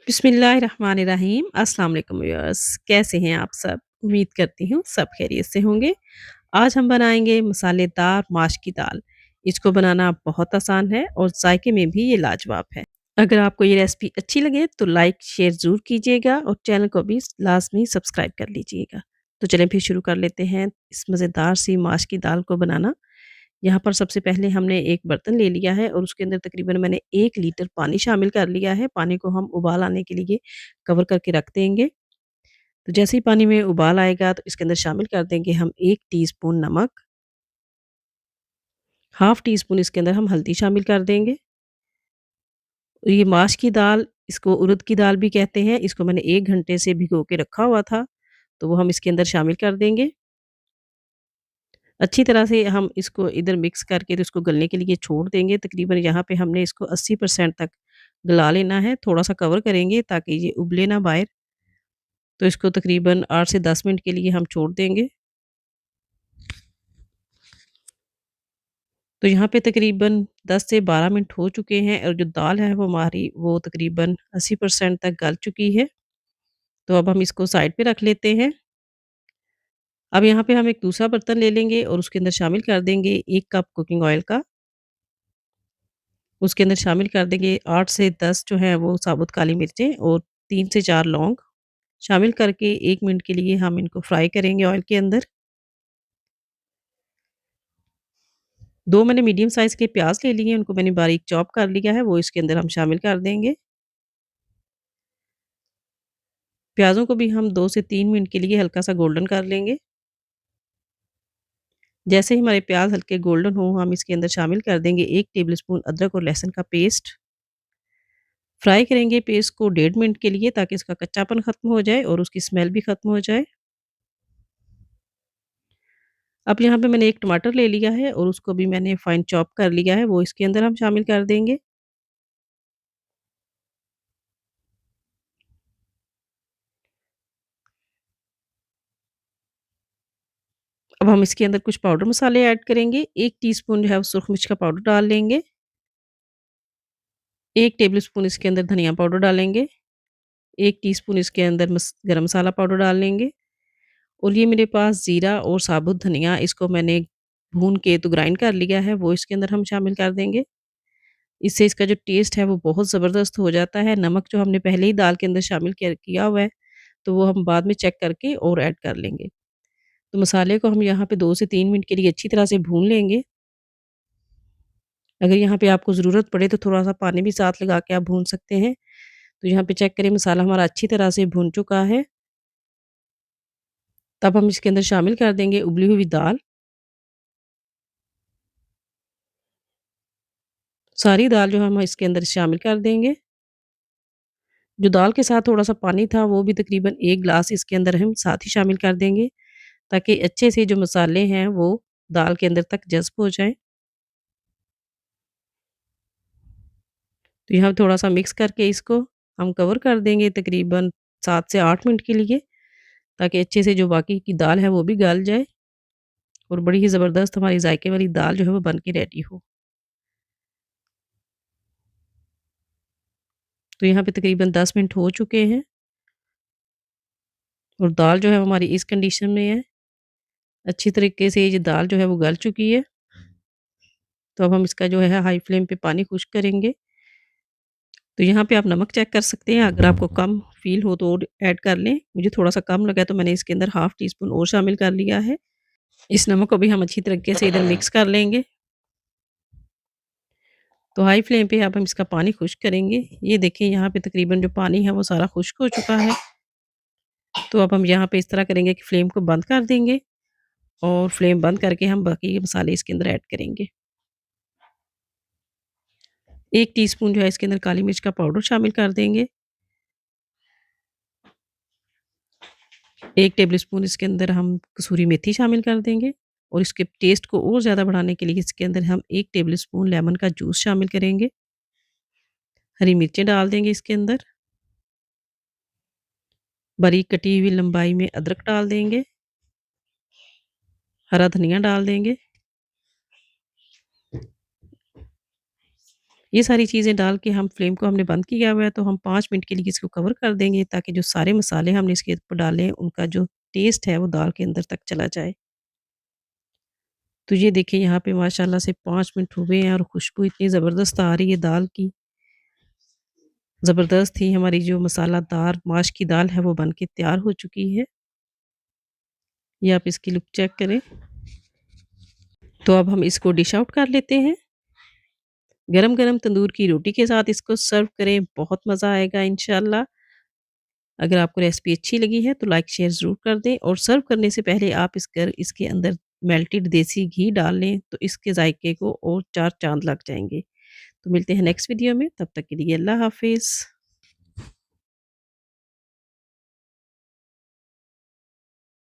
बिस्मिल्लाहिर्रहमानिर्रहीम अस्सलाम वालेकुम व्यूअर्स। कैसे हैं आप सब? उम्मीद करती हूँ सब खैरियत से होंगे। आज हम बनाएंगे मसालेदार माश की दाल। इसको बनाना बहुत आसान है और जायके में भी ये लाजवाब है। अगर आपको ये रेसिपी अच्छी लगे तो लाइक शेयर ज़रूर कीजिएगा और चैनल को भी लाजमी सब्सक्राइब कर लीजिएगा। तो चलें फिर शुरू कर लेते हैं इस मज़ेदार सी माश की दाल को बनाना। यहाँ पर सबसे पहले हमने एक बर्तन ले लिया है और उसके अंदर तकरीबन मैंने 1 लीटर पानी शामिल कर लिया है। पानी को हम उबाल आने के लिए कवर करके रख देंगे। तो जैसे ही पानी में उबाल आएगा तो इसके अंदर शामिल कर देंगे हम 1 टीस्पून नमक, हाफ़ टी स्पून इसके अंदर हम हल्दी शामिल कर देंगे। ये माश की दाल, इसको उड़द की दाल भी कहते हैं। इसको मैंने 1 घंटे से भिगो के रखा हुआ था, तो वो हम इसके अंदर शामिल कर देंगे। अच्छी तरह से हम इसको इधर मिक्स करके तो इसको गलने के लिए छोड़ देंगे। तकरीबन यहाँ पे हमने इसको 80% तक गला लेना है। थोड़ा-सा कवर करेंगे ताकि ये उबले ना बाहर। तो इसको तकरीबन 8 से 10 मिनट के लिए हम छोड़ देंगे। तो यहाँ पे तकरीबन 10 से 12 मिनट हो चुके हैं और जो दाल है वो हमारी वो तकरीबन 80% तक गल चुकी है। तो अब हम इसको साइड पे रख लेते हैं। अब यहाँ पे हम एक दूसरा बर्तन ले लेंगे और उसके अंदर शामिल कर देंगे 1 कप कुकिंग ऑयल का। उसके अंदर शामिल कर देंगे 8 से 10 जो है वो साबुत काली मिर्चें और 3 से 4 लौंग शामिल करके 1 मिनट के लिए हम इनको फ्राई करेंगे ऑयल के अंदर। 2 मैंने मीडियम साइज़ के प्याज़ ले लिए हैं, उनको मैंने बारीक चॉप कर लिया है, वो इसके अंदर हम शामिल कर देंगे। प्याज़ों को भी हम 2 से 3 मिनट के लिए हल्का-सा गोल्डन कर लेंगे। जैसे ही हमारे प्याज़ हल्के गोल्डन हों, हम इसके अंदर शामिल कर देंगे 1 टेबलस्पून अदरक और लहसुन का पेस्ट। फ्राई करेंगे पेस्ट को 1.5 मिनट के लिए ताकि इसका कच्चापन ख़त्म हो जाए और उसकी स्मेल भी ख़त्म हो जाए। अब यहाँ पे मैंने 1 टमाटर ले लिया है और उसको भी मैंने फाइन चॉप कर लिया है, वो इसके अंदर हम शामिल कर देंगे। अब हम इसके अंदर कुछ पाउडर मसाले ऐड करेंगे। 1 टीस्पून जो है वो सुरख मिर्च का पाउडर डाल लेंगे। 1 टेबलस्पून इसके अंदर धनिया पाउडर डालेंगे। 1 टीस्पून इसके अंदर गरम मसाला पाउडर डाल लेंगे और ये मेरे पास ज़ीरा और साबुत धनिया इसको मैंने भून के तो ग्राइंड कर लिया है, वो इसके अंदर हम शामिल कर देंगे। इससे इसका जो टेस्ट है वो बहुत ज़बरदस्त हो जाता है। नमक जो हमने पहले ही दाल के अंदर शामिल किया हुआ है, तो वो हम बाद में चेक करके और ऐड कर लेंगे। तो मसाले को हम यहाँ पे 2 से 3 मिनट के लिए अच्छी तरह से भून लेंगे। अगर यहाँ पे आपको ज़रूरत पड़े तो थोड़ा-सा पानी भी साथ लगा के आप भून सकते हैं। तो यहाँ पे चेक करें मसाला हमारा अच्छी तरह से भुन चुका है। तब हम इसके अंदर शामिल कर देंगे उबली हुई दाल। सारी दाल जो हम इसके अंदर शामिल कर देंगे। जो दाल के साथ थोड़ा-सा पानी था वो भी तकरीबन 1 ग्लास इसके अंदर हम साथ ही शामिल कर देंगे, ताकि अच्छे से जो मसाले हैं वो दाल के अंदर तक जज़्ब हो जाएँ। तो यहाँ थोड़ा-सा मिक्स करके इसको हम कवर कर देंगे तकरीबन 7 से 8 मिनट के लिए, ताकि अच्छे से जो बाकी की दाल है वो भी गल जाए और बड़ी ही ज़बरदस्त हमारी जायके वाली दाल जो है वो बन के रेडी हो। तो यहाँ पे तकरीबन 10 मिनट हो चुके हैं और दाल जो है हमारी इस कंडीशन में है। अच्छी तरीके से ये दाल जो है वो गल चुकी है। तो अब हम इसका जो है हाई फ्लेम पे पानी खुश्क करेंगे। तो यहाँ पे आप नमक चेक कर सकते हैं, अगर आपको कम फ़ील हो तो और ऐड कर लें। मुझे थोड़ा-सा कम लगा तो मैंने इसके अंदर हाफ़ टी स्पून और शामिल कर लिया है। इस नमक को भी हम अच्छी तरीके से इधर मिक्स कर लेंगे। तो हाई फ्लेम पे अब हम इसका पानी खुश्क करेंगे। ये देखिए यहाँ पे तकरीबन जो पानी है वो सारा खुश्क हो चुका है। तो अब हम यहाँ पे इस तरह करेंगे कि फ्लेम को बंद कर देंगे और फ्लेम बंद करके हम बाकी के मसाले इसके अंदर ऐड करेंगे। 1 टीस्पून जो है इसके अंदर काली मिर्च का पाउडर शामिल कर देंगे। 1 टेबलस्पून इसके अंदर हम कसूरी मेथी शामिल कर देंगे और इसके टेस्ट को और ज़्यादा बढ़ाने के लिए इसके अंदर हम 1 टेबलस्पून लेमन का जूस शामिल करेंगे। हरी मिर्चें डाल देंगे इसके अंदर। बारीक कटी हुई लंबाई में अदरक डाल देंगे। हरा धनिया डाल देंगे। ये सारी चीज़ें डाल के हम फ्लेम को हमने बंद किया हुआ है, तो हम 5 मिनट के लिए इसको कवर कर देंगे ताकि जो सारे मसाले हमने इसके ऊपर डाले हैं, उनका जो टेस्ट है वो दाल के अंदर तक चला जाए। तो ये देखिए यहाँ पे माशाल्लाह से 5 मिनट हुए हैं और खुशबू इतनी ज़बरदस्त आ रही है दाल की। ज़बरदस्त ही हमारी जो मसालादार माश की दाल है वो बन के तैयार हो चुकी है। ये आप इसकी लुक चेक करें। तो अब हम इसको डिश आउट कर लेते हैं। गरम-गरम तंदूर की रोटी के साथ इसको सर्व करें, बहुत मज़ा आएगा इंशाल्लाह। अगर आपको रेसिपी अच्छी लगी है तो लाइक शेयर ज़रूर कर दें और सर्व करने से पहले आप इसके अंदर मेल्टेड देसी घी डाल लें, तो इसके जायके को और 4 चाँद लग जाएँगे। तो मिलते हैं नेक्स्ट वीडियो में, तब तक के लिए अल्लाह हाफ़िज़।